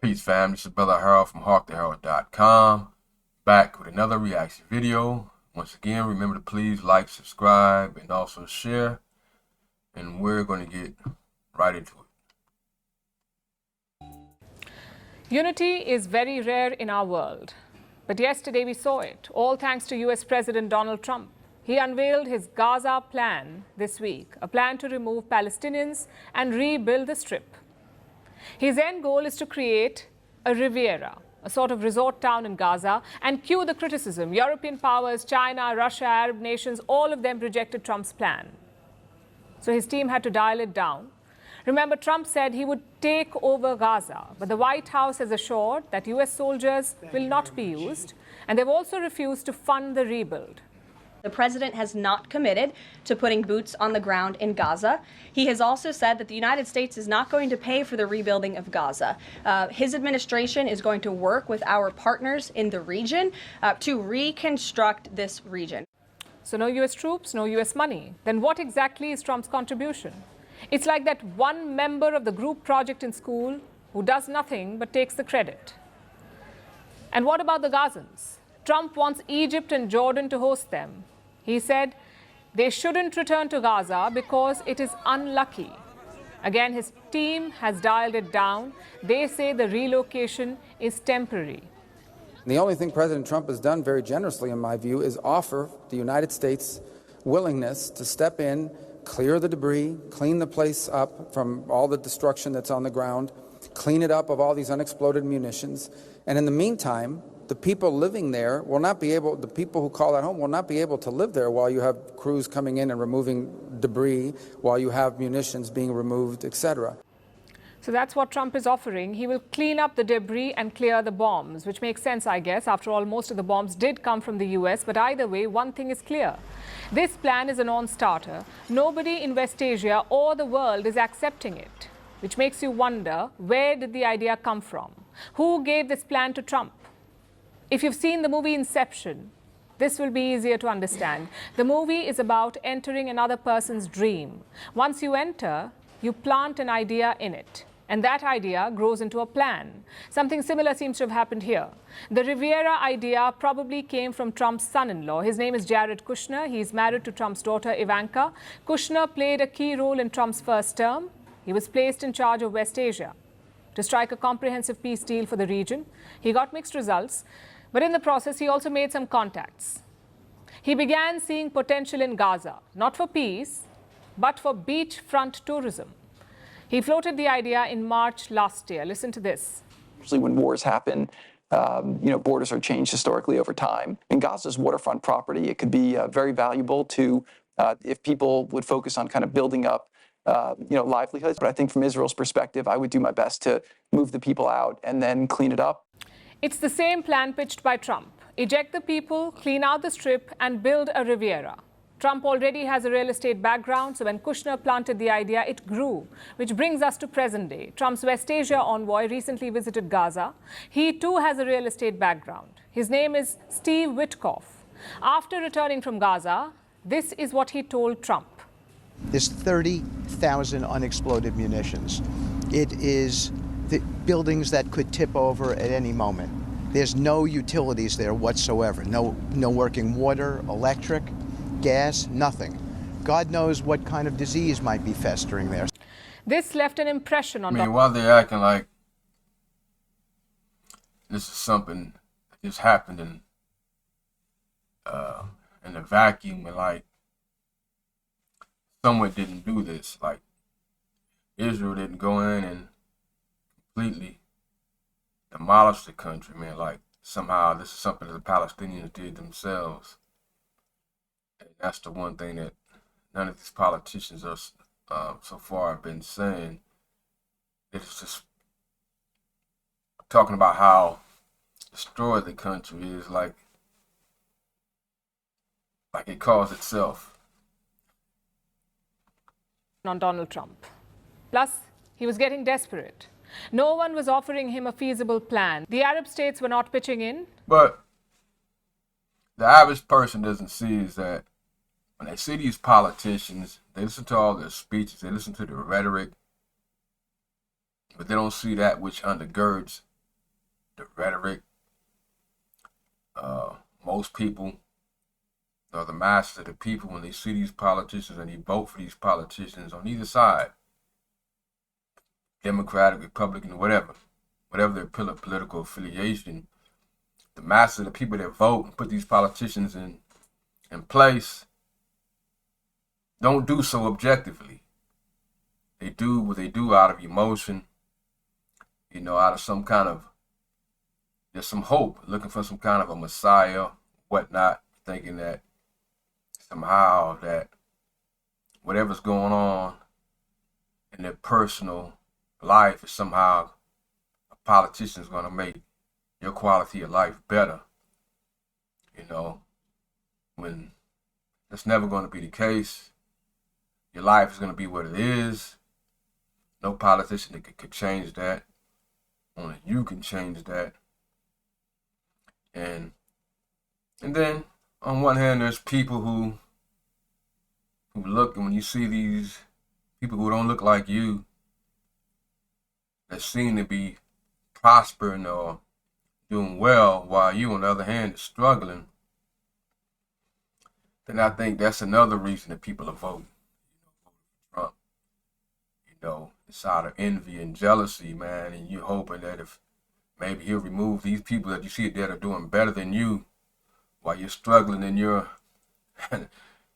Peace fam, this is Brother Harold from HawkTheHerald.com, back with another reaction video. Once again, remember to please like, subscribe, and also share, and we're going to get right into it. Unity is very rare in our world, but yesterday we saw it, all thanks to US President Donald Trump. He unveiled his Gaza plan this week, a plan to remove Palestinians and rebuild the Strip. His end goal is to create a Riviera, a sort of resort town in Gaza, and cue the criticism. European powers, China, Russia, Arab nations, all of them rejected Trump's plan. So his team had to dial it down. Remember, Trump said he would take over Gaza, but the White House has assured that US soldiers will not be used, and they've also refused to fund the rebuild. The president has not committed to putting boots on the ground in Gaza. He has also said that the United States is not going to pay for the rebuilding of Gaza. His administration is going to work with our partners in the region to reconstruct this region. So no US troops, no US money. Then what exactly is Trump's contribution? It's like that one member of the group project in school who does nothing but takes the credit. And what about the Gazans? Trump wants Egypt and Jordan to host them. He said they shouldn't return to Gaza because it is unlucky. Again, his team has dialed it down. They say the relocation is temporary. The only thing President Trump has done very generously, in my view, is offer the United States willingness to step in, clear the debris, clean the place up from all the destruction that's on the ground, clean it up of all these unexploded munitions. And in the meantime, the people living there will not be able, the people who call that home will not be able to live there while you have crews coming in and removing debris, while you have munitions being removed, etc. So that's what Trump is offering. He will clean up the debris and clear the bombs, which makes sense, I guess. After all, most of the bombs did come from the US. But either way, one thing is clear. This plan is a non-starter. Nobody in West Asia or the world is accepting it, which makes you wonder, where did the idea come from? Who gave this plan to Trump? If you've seen the movie Inception, this will be easier to understand. The movie is about entering another person's dream. Once you enter, you plant an idea in it, and that idea grows into a plan. Something similar seems to have happened here. The Riviera idea probably came from Trump's son-in-law. His name is Jared Kushner. He's married to Trump's daughter, Ivanka. Kushner played a key role in Trump's first term. He was placed in charge of West Asia to strike a comprehensive peace deal for the region. He got mixed results, but in the process, he also made some contacts. He began seeing potential in Gaza, not for peace, but for beachfront tourism. He floated the idea in March last year. Listen to this. Usually when wars happen, borders are changed historically over time. In Gaza's waterfront property, it could be very valuable to, if people would focus on kind of building up, livelihoods. But I think from Israel's perspective, I would do my best to move the people out and then clean it up. It's the same plan pitched by Trump. Eject the people, clean out the Strip, and build a Riviera. Trump already has a real estate background, so when Kushner planted the idea, it grew, which brings us to present day. Trump's West Asia envoy recently visited Gaza. He too has a real estate background. His name is Steve Witkoff. After returning from Gaza, this is what he told Trump. There's 30,000 unexploded munitions. It is the buildings that could tip over at any moment. There's no utilities there whatsoever. No working water, electric, gas, nothing. God knows what kind of disease might be festering there. This left an impression on... While they're acting like this is something that just happened in a vacuum, and like someone didn't do this, like Israel didn't go in and completely demolish the country, man. Like somehow this is something that the Palestinians did themselves. And that's the one thing that none of these politicians are so far have been saying. It's just talking about how destroyed the country is, like it caused itself. On Donald Trump. Plus, he was getting desperate. No one was offering him a feasible plan. The Arab states were not pitching in. But the average person doesn't see is that when they see these politicians, they listen to all their speeches, they listen to the rhetoric, but they don't see that which undergirds the rhetoric. Most people, or the masses of the people, when they see these politicians and they vote for these politicians on either side, Democratic, Republican, whatever their political affiliation, the masses of the people that vote and put these politicians in place don't do so objectively. They do what they do out of emotion, out of some kind of, there's some hope, looking for some kind of a messiah, whatnot, thinking that somehow that whatever's going on in their personal life is somehow a politician is going to make your quality of life better. When that's never going to be the case. Your life is going to be what it is. No politician that could change that. Only you can change that. And then on one hand, there's people who look, and when you see these people who don't look like you, that seem to be prospering or doing well, while you, on the other hand, is struggling, then I think that's another reason that people are voting. Trump. It's out of envy and jealousy, man, and you're hoping that if maybe he'll remove these people that you see that are doing better than you while you're struggling in your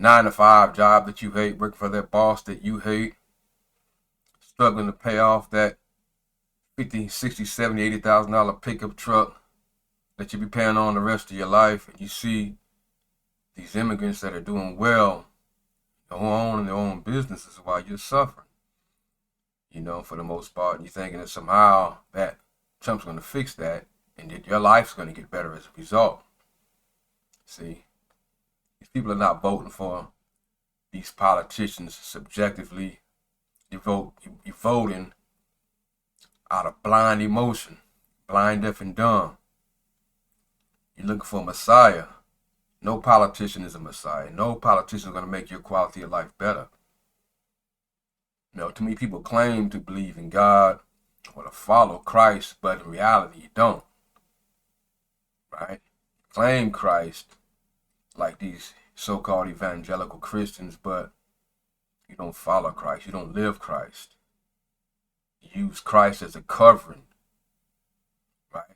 9-to-5 job that you hate, working for that boss that you hate, struggling to pay off that $50,000, $60,000, $70,000, $80,000 pickup truck that you'll be paying on the rest of your life. And you see these immigrants that are doing well, who own their own businesses while you're suffering, for the most part. And you're thinking that somehow that Trump's going to fix that and that your life's going to get better as a result. See, these people are not voting for these politicians subjectively. You're voting out of blind emotion, blind, deaf, and dumb. You're looking for a messiah. No politician is a messiah. No politician is going to make your quality of life better. Too many people claim to believe in God or to follow Christ, but in reality, you don't. Right? Claim Christ like these so-called evangelical Christians, but you don't follow Christ. You don't live Christ. You use Christ as a covering. Right?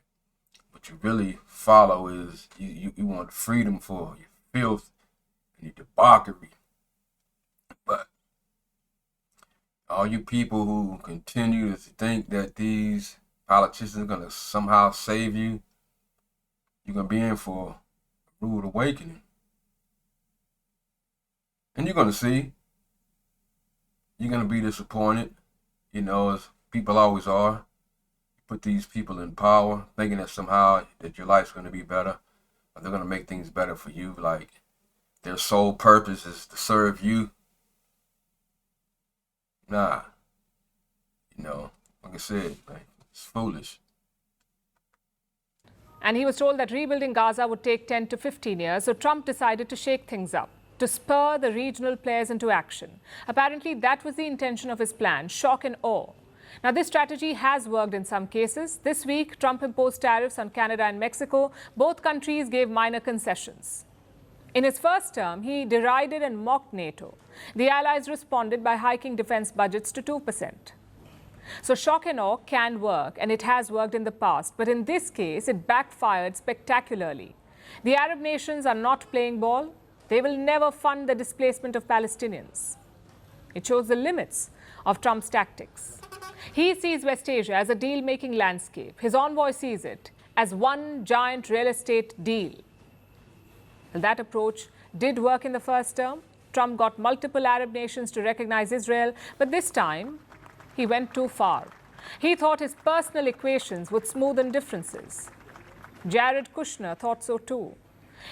What you really follow is you want freedom for your filth and your debauchery. But all you people who continue to think that these politicians are going to somehow save you, you're going to be in for a rude awakening. And you're going to see. You're going to be disappointed, as people always are. You put these people in power, thinking that somehow that your life's going to be better, or they're going to make things better for you, like their sole purpose is to serve you. Nah. Like I said, it's foolish. And he was told that rebuilding Gaza would take 10 to 15 years, so Trump decided to shake things up, to spur the regional players into action. Apparently, that was the intention of his plan, shock and awe. Now, this strategy has worked in some cases. This week, Trump imposed tariffs on Canada and Mexico. Both countries gave minor concessions. In his first term, he derided and mocked NATO. The allies responded by hiking defense budgets to 2%. So shock and awe can work, and it has worked in the past. But in this case, it backfired spectacularly. The Arab nations are not playing ball. They will never fund the displacement of Palestinians. It shows the limits of Trump's tactics. He sees West Asia as a deal-making landscape. His envoy sees it as one giant real estate deal. Well, that approach did work in the first term. Trump got multiple Arab nations to recognize Israel, but this time he went too far. He thought his personal equations would smoothen differences. Jared Kushner thought so too.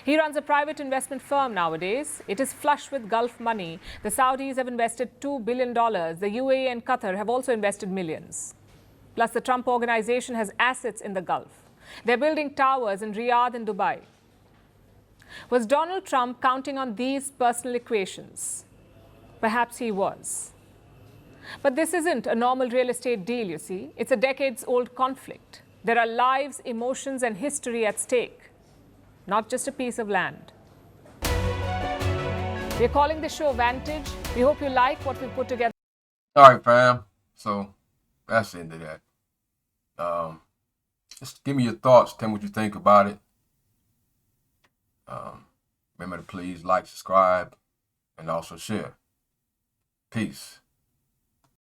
He runs a private investment firm nowadays. It is flush with Gulf money. The Saudis have invested $2 billion. The UAE and Qatar have also invested millions. Plus, the Trump organization has assets in the Gulf. They're building towers in Riyadh and Dubai. Was Donald Trump counting on these personal equations? Perhaps he was. But this isn't a normal real estate deal, you see. It's a decades-old conflict. There are lives, emotions, and history at stake, not just a piece of land. We're calling the show Vantage. We hope you like what we put together. All right, fam. So that's the end of that. Just give me your thoughts. Tell me what you think about it. Remember to please like, subscribe, and also share. Peace.